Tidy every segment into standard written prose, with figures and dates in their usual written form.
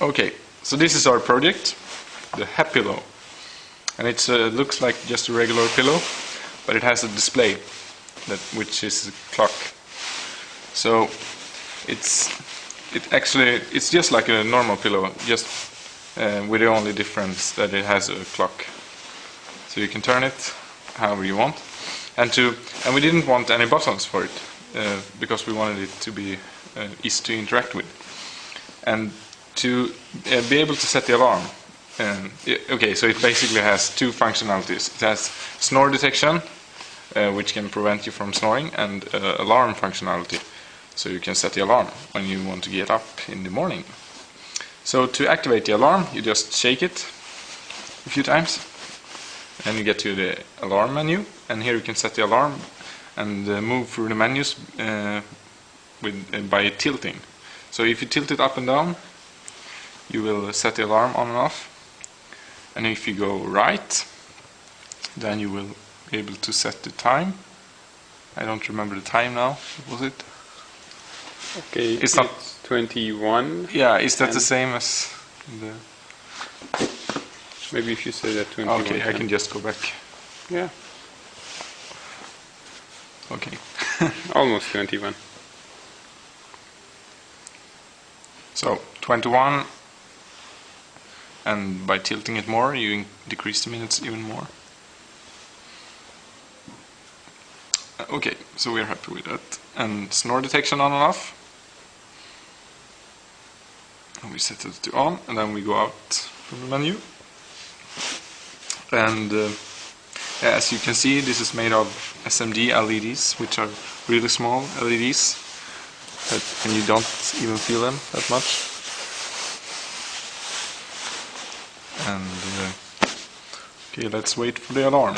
Okay, so this is our project, the Happillow, and it looks like just a regular pillow, but it has a display which is a clock. So it's just like a normal pillow, just with the only difference that it has a clock. So you can turn it however you want, and we didn't want any buttons for it because we wanted it to be easy to interact with, and to be able to set the alarm. Okay, so it basically has two functionalities. It has snore detection, which can prevent you from snoring, and alarm functionality, so you can set the alarm when you want to get up in the morning. So to activate the alarm, you just shake it a few times, and you get to the alarm menu, and here you can set the alarm and move through the menus by tilting. So if you tilt it up and down, you will set the alarm on and off, and if you go right, then you will be able to set the time. I don't remember the time now. What was it? Okay, it's 21. Yeah, is that the same as the... Maybe if you say that 21. Okay, I can just go back. Yeah. Okay. Almost 21. So 21, and by tilting it more, you decrease the minutes even more. Okay, so we're happy with that. And snore detection on and off. And we set it to on, and then we go out from the menu. And as you can see, this is made of SMD LEDs, which are really small LEDs, and you don't even feel them that much. And okay, let's wait for the alarm.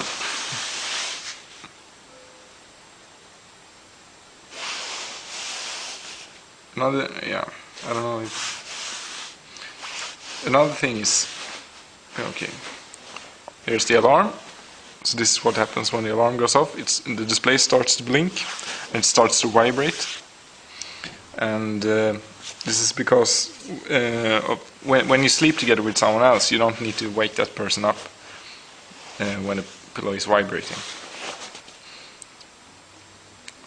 I don't know if... Another thing is, okay, here's the alarm. So this is what happens when the alarm goes off. The display starts to blink, and it starts to vibrate. And this is because when you sleep together with someone else, you don't need to wake that person up when the pillow is vibrating.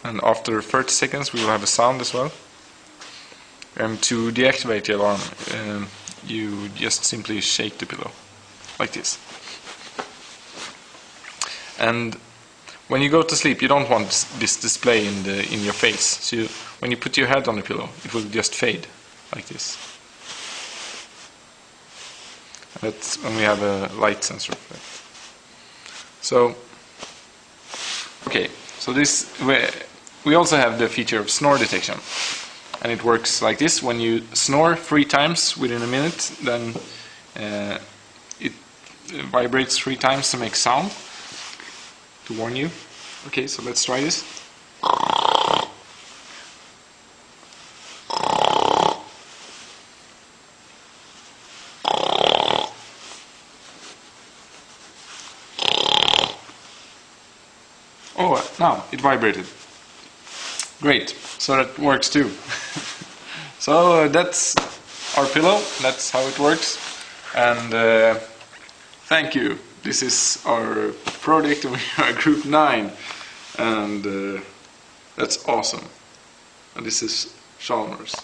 And after 30 seconds we will have a sound as well. And to deactivate the alarm, you just simply shake the pillow, like this. And when you go to sleep, you don't want this display in your face. So when you put your head on the pillow, it will just fade, like this. And that's when we have a light sensor effect. So, okay, so we also have the feature of snore detection. And it works like this: when you snore 3 times within a minute, then it vibrates 3 times to make sound, to warn you. Okay, so let's try this. Oh, now it vibrated. Great, so that works too. So that's our pillow, that's how it works. And thank you. This is our project, we are group 9. And that's awesome. And this is Chalmers.